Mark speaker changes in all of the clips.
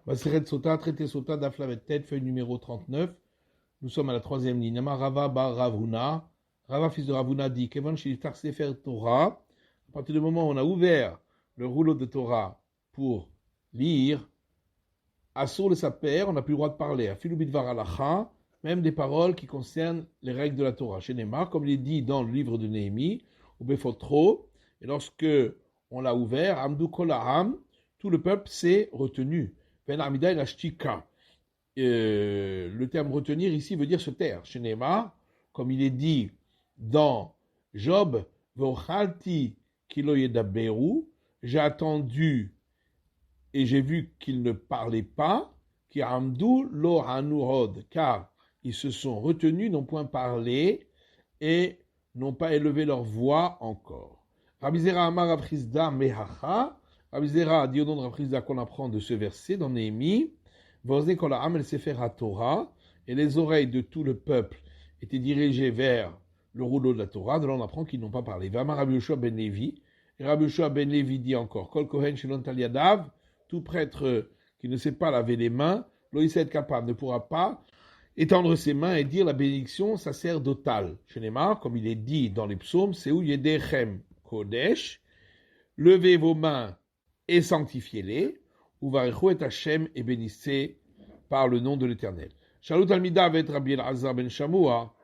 Speaker 1: Maseret Sota, traité Sota, Daflavet tête, feuille numéro 39. Nous sommes à la troisième ligne. Amar Rava bar Ravuna. Rava, fils de Ravuna, dit Kevan Shilitar Sefer Torah. À partir du moment où on a ouvert le rouleau de Torah pour lire, Assour le Saper, on n'a plus le droit de parler. Afilu Bidvar Alacha, même des paroles qui concernent les règles de la Torah. Chez Neymar, comme il est dit dans le livre de Néhémie, au Befotro, et lorsque on l'a ouvert, Amdu Kolaham, tout le peuple s'est retenu. Ben Amida et la Shtika. Le terme retenir ici veut dire se taire. Chez Neymar, comme il est dit dans Job, Vochalti Kilo Yedaberu, j'ai attendu et j'ai vu qu'ils ne parlaient pas, Kiramdu lo hanurod, car ils se sont retenus, n'ont point parlé et n'ont pas élevé leur voix encore. Rabbi Zera Amar Rav Chizda Mehacha, Rabbi Zera dit au nom de Rav Chizda qu'on apprend de ce verset dans Néhémie, Vozne kol ha'am el sefer haTorah, et les oreilles de tout le peuple étaient dirigées vers le rouleau de la Torah. De là on apprend qu'ils n'ont pas parlé. V'amar Rabbi Yoshua ben Levi, et Rabbi Yoshua ben Levi dit encore, Kol kohen shelon tal yadav, tout prêtre qui ne sait pas laver les mains, l'oïsed capable ne pourra pas étendre ses mains et dire la bénédiction sacerdotale. Chez Neymar, comme il est dit dans les psaumes, c'est où yedechem kodesh, levez vos mains et sanctifiez-les, ou varichou et Hashem et bénissez par le nom de l'Éternel. Shalut al-Mida avec Rabbi El-Azar ben Shamoua,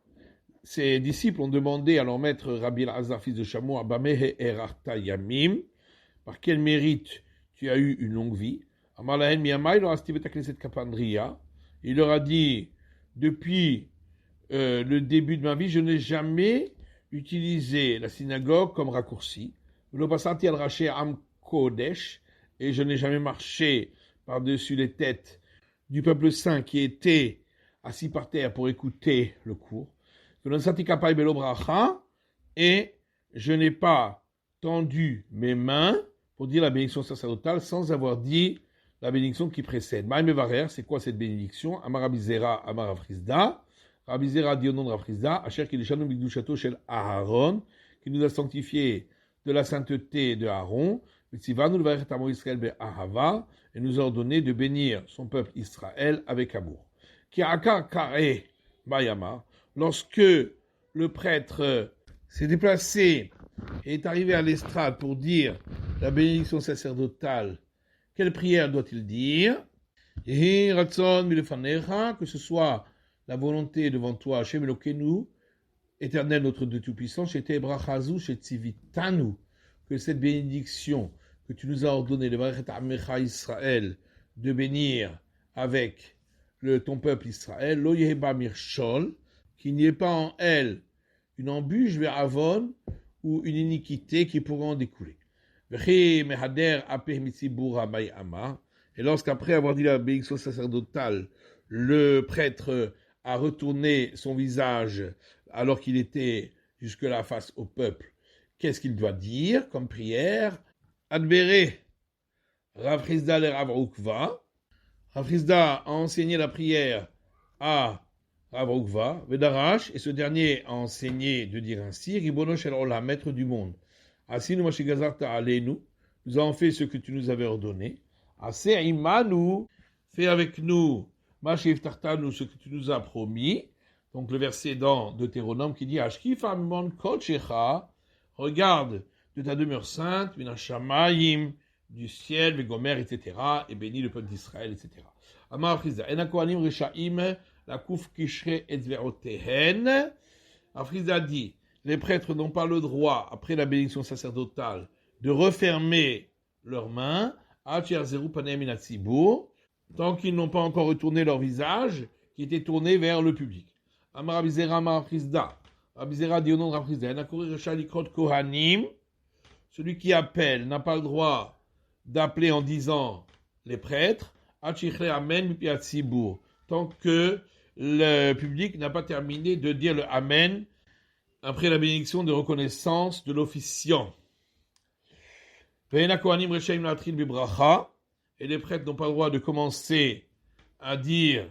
Speaker 1: ses disciples ont demandé à leur maître Rabbi El-Azar, fils de Shamoua, Bamehe erarta yamim, par quel mérite tu as eu une longue vie. Il leur a dit, depuis le début de ma vie, je n'ai jamais utilisé la synagogue comme raccourci. Et je n'ai jamais marché par-dessus les têtes du peuple saint qui était assis par terre pour écouter le cours. Et je n'ai pas tendu mes mains pour dire la bénédiction sacerdotale sans avoir dit la bénédiction qui précède. Maïmevarer, c'est quoi cette bénédiction? Amar Rabbi Zera, Amar Rav Chizda. Rabbi Zera dit au nom de Rav Chizda, Asher Kilishanu Bigdushato Shel Aharon, qui nous a sanctifié de la sainteté de Aaron, et nous a ordonné de bénir son peuple Israël avec amour. Ki'akar Kare Bayama, lorsque le prêtre s'est déplacé et est arrivé à l'estrade pour dire la bénédiction sacerdotale, quelle prière doit-il dire? Que ce soit la volonté devant toi, Hashem Elokeinu, Éternel notre Dieu Tout-Puissant, que cette bénédiction que tu nous as ordonné, le Barechet Amecha Israël, de bénir avec ton peuple Israël, Lo Yeheba Mirshol, qu'il n'y ait pas en elle une embûche vers Avon ou une iniquité qui pourrait en découler. Et lorsqu'après avoir dit la bénédiction sacerdotale, le prêtre a retourné son visage alors qu'il était jusque-là face au peuple, qu'est-ce qu'il doit dire comme prière? Adbere Rav Chizda le Rav Ukva. Rav Chizda a enseigné la prière à Rav Ukva, Vedarash, et ce dernier a enseigné de dire ainsi, Ribono Shel Olam, maître du monde. Asinu Mashigazarta Alenu, nous avons fait ce que tu nous avais ordonné. Ase Imanu, fais avec nous, Mashivtartanu, ce que tu nous as promis. Donc le verset dans Deutéronome qui dit, Ashkif Amon Kochecha, regarde de ta demeure sainte, Minashamayim, du ciel, Vegomer, etc., et bénis le peuple d'Israël, etc. Amar Chizda, Enakoanim Reshaim, la Kouf Kishre Etzverotehen. Afrizda dit, les prêtres n'ont pas le droit, après la bénédiction sacerdotale, de refermer leurs mains, tant qu'ils n'ont pas encore retourné leur visage, qui était tourné vers le public. Amar Abizera Ma'afrizda. Abizera dit au nom de Rafrizda, celui qui appelle n'a pas le droit d'appeler en disant les prêtres, tant que le public n'a pas terminé de dire le Amen après la bénédiction de reconnaissance de l'officiant. Et les prêtres n'ont pas le droit de commencer à dire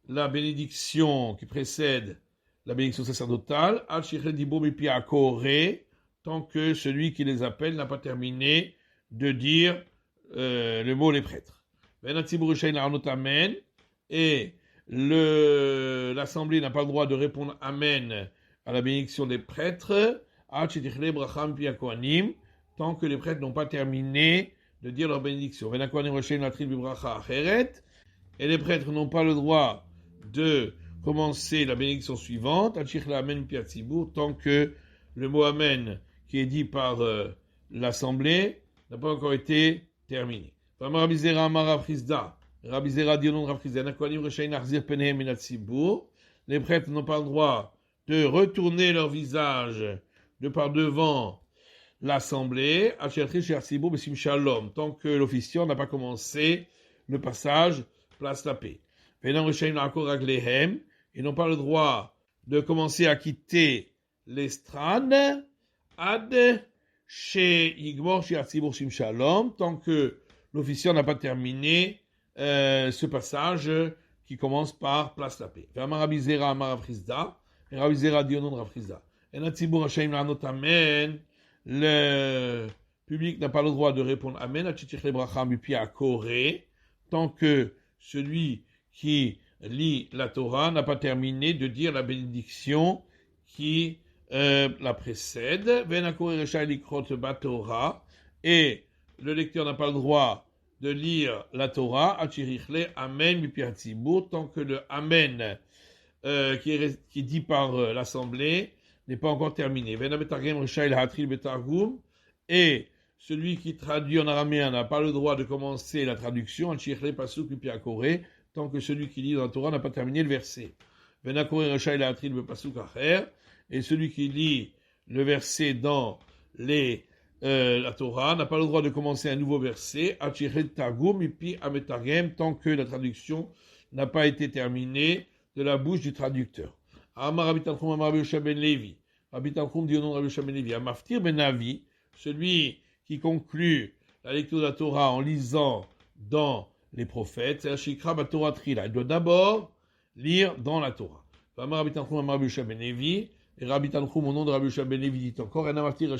Speaker 1: la bénédiction qui précède la bénédiction sacerdotale, tant que celui qui les appelle n'a pas terminé de dire le mot les prêtres. Et l'assemblée n'a pas le droit de répondre Amen à la bénédiction des prêtres, tant que les prêtres n'ont pas terminé de dire leur bénédiction. Et les prêtres n'ont pas le droit de commencer la bénédiction suivante, tant que le mot Amen qui est dit par l'assemblée n'a pas encore été terminé. Rabbi Zera dit au nom de Rav Chizda, les prêtres n'ont pas le droit de retourner leur visage de par devant l'assemblée, tant que l'officiant n'a pas commencé le passage place la paix. Ils n'ont pas le droit de commencer à quitter l'estrade tant que l'officiant n'a pas terminé ce passage qui commence par place la paix. Rabbi Zera dit au nom de Rav Chizda, le public n'a pas le droit de répondre Amen tant que celui qui lit la Torah n'a pas terminé de dire la bénédiction qui la précède. Et le lecteur n'a pas le droit de lire la Torah tant que le Amen qui est dit par l'assemblée n'est pas encore terminé. Et celui qui traduit en araméen n'a pas le droit de commencer la traduction tant que celui qui lit dans la Torah n'a pas terminé le verset. Et celui qui lit le verset dans la Torah n'a pas le droit de commencer un nouveau verset tant que la traduction n'a pas été terminée de la bouche du traducteur. Rabbi Tanchum dit au nom de Rabbi Yoshua ben Levi, Amaftir ben Navi, celui qui conclut la lecture de la Torah en lisant dans les prophètes, c'est Shikra Torah Trila. Il doit d'abord lire dans la Torah. Rabbi Tanchum Rabbi Yoshua ben Levi, et Rabbi Tanchum au nom de Rabbi Yoshua ben Levi dit encore, Amaftir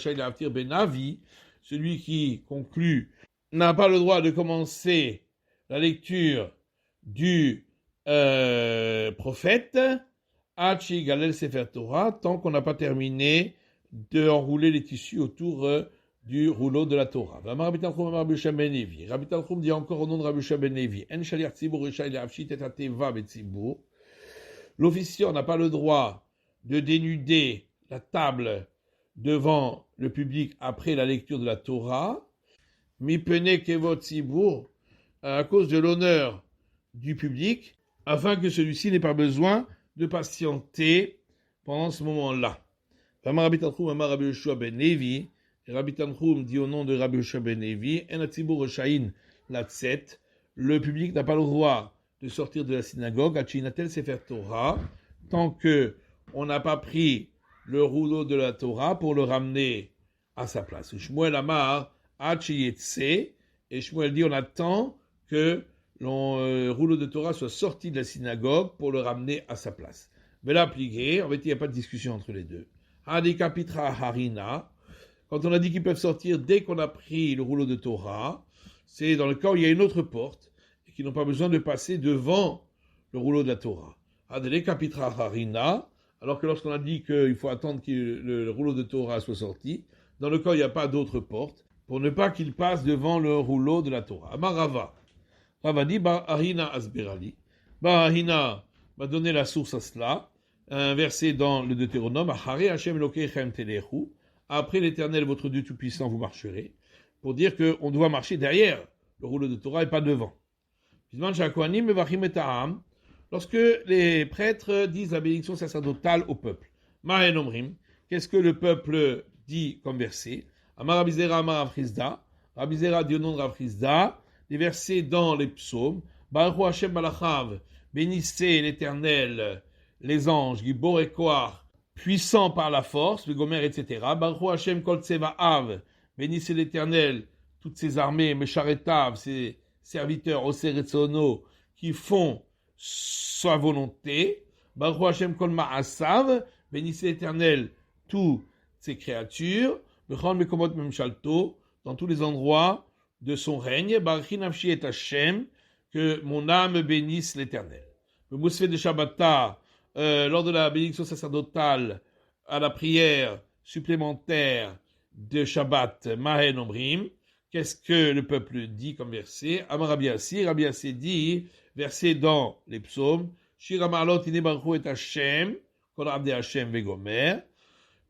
Speaker 1: ben Navi, celui qui conclut n'a pas le droit de commencer la lecture du prophète Hachi Galel Sefer Torah, tant qu'on n'a pas terminé d'enrouler les tissus autour du rouleau de la Torah. Rabbi Tanchum dit encore au nom de Rabbi Yoshua ben Levi, l'officiant n'a pas le droit de dénuder la table devant le public après la lecture de la Torah, mipene kevot tzibur, à cause de l'honneur du public, afin que celui-ci n'ait pas besoin de patienter pendant ce moment-là. Rabbi Tanchum Rabbi Yoshua ben Levi, Rabbi Tanchum dit au nom de Rabbi Yoshua ben Levi, en tzibur reshaïn latzet, le public n'a pas le droit de sortir de la synagogue, achinatel sefer Torah, tant que on n'a pas pris le rouleau de la Torah pour le ramener à sa place. Shmuel Amar achiyetse, et Shmuel dit on attend que le rouleau de Torah soit sorti de la synagogue pour le ramener à sa place. Mais là, plié, en fait, il n'y a pas de discussion entre les deux. Adi kapitra harina, quand on a dit qu'ils peuvent sortir dès qu'on a pris le rouleau de Torah, c'est dans le cas où il y a une autre porte et qu'ils n'ont pas besoin de passer devant le rouleau de la Torah. Adi kapitra harina, alors que lorsqu'on a dit qu'il faut attendre que le rouleau de Torah soit sorti, dans le cas où il n'y a pas d'autre porte, pour ne pas qu'il passe devant le rouleau de la Torah. Amar Rava. Rava dit, Ahina asberali. Ahina m'a donné la source à cela, un verset dans le Deutéronome, Ahare Hashem Elokechem telechu, après l'Éternel, votre Dieu Tout-Puissant, vous marcherez, pour dire qu'on doit marcher derrière le rouleau de Torah et pas devant. Lorsque les prêtres disent la bénédiction sacerdotale au peuple, Mahen Omrim, qu'est-ce que le peuple dit comme verset? Amar Rabbi Zera Amar Rav Chizda, Rabbi Zera dit au nom de Rav Chizda, des versets dans les psaumes, Baruch Hashem Malachav, bénissez l'Éternel, les anges, Gibor et Koach, puissants par la force, le Gomer, etc. Baruch Hashem Kol Tseva'av, bénissez l'Éternel, toutes ses armées, Mesharetav, ses serviteurs, Oseretsono, qui font sa volonté. Baruch Hashem Kol Ma'asav, bénissez l'Éternel, toutes ses créatures. Bechon Mekomot Memshalto, dans tous les endroits de son règne. Baruch Nafshi et Hashem, que mon âme bénisse l'Éternel. Le Mousfé de Shabbata, lors de la bénédiction sacerdotale, à la prière supplémentaire de Shabbat, Mahen Omrim, qu'est-ce que le peuple dit comme verset? Amar Rabbi Assi dit, verset dans les psaumes, Shir Amarlot Ine Baruch et Hashem, Kol Abde Hashem Vegomer,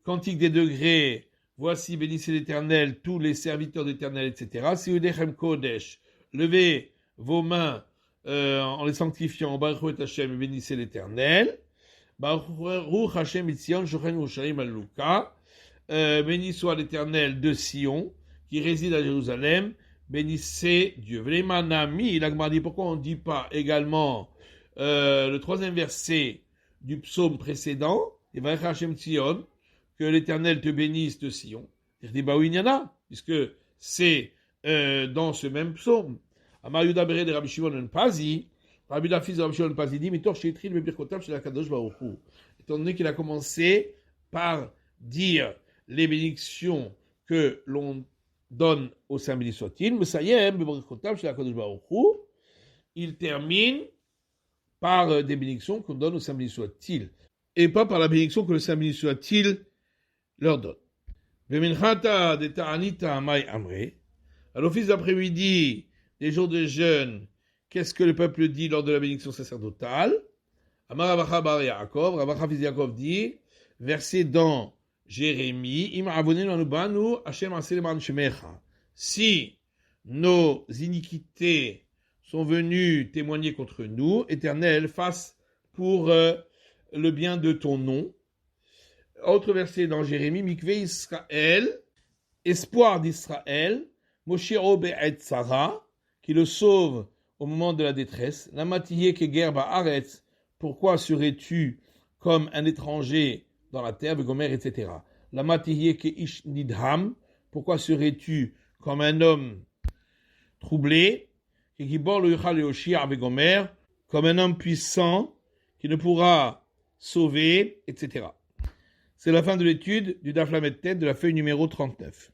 Speaker 1: Cantique des degrés, voici bénissez l'Éternel, tous les serviteurs d'Éternel, etc. Siudechem Kodesh, levez vos mains en les sanctifiant, Baruch et Hashem, bénissez l'Éternel. Baruch Hashem Itzion, Shochen Usharim Al-Luka, béni soit l'Éternel de Sion, qui réside à Jérusalem, bénissez Dieu. Vleimanami, l'Agmar dit, pourquoi on ne dit pas également le troisième verset du psaume précédent, et Baruch Hashem Tzion, que l'Éternel te bénisse de Sion. Il dit, bah oui, il y en a, puisque c'est dans ce même psaume. Amar Yuda Bere de Rabbi Shimon Pazi, Rabbi la fils de Rabbi Shimon Pazi dit, Mitor Sheitri le Birkotam chez la Kadosh Baruch Hu. Étant donné qu'il a commencé par dire les bénédictions que l'on donne au Saint béni soit-il, Messayem, Birkotam chez la Kadosh Baruch Hu, il termine par des bénédictions qu'on donne au Saint béni soit-il, et pas par la bénédiction que le Saint béni soit-il leur donne. Veminchata de ta'anita amai amre. À l'office d'après-midi, des jours de jeûne, qu'est-ce que le peuple dit lors de la bénédiction sacerdotale? Amar Ravacha bar Yaakov, Ravacha fils Yaakov dit, verset dans Jérémie, Im avonenu anubanu Hashem aseh leman shemecha. Si nos iniquités sont venues témoigner contre nous, Éternel, fasse pour le bien de ton nom. Autre verset dans Jérémie, Mikvé Israël, espoir d'Israël, Moshe Be'et Sarah, qui le sauve au moment de la détresse. La matiyé keger ba'aretz, pourquoi serais-tu comme un étranger dans la terre, Vegomer, etc. La matiyé ke ish nidham, pourquoi serais-tu comme un homme troublé, Kegibor lo yuchal yoshia Vegomer, comme un homme puissant qui ne pourra sauver, etc. C'est la fin de l'étude du Daf Lamed Tet de la feuille numéro 39.